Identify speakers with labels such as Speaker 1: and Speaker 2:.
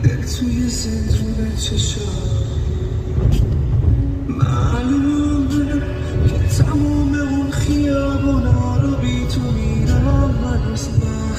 Speaker 1: دل توی زندون چشم معلومه که تموم اون خیابونا رو بی تو میرم هنوز من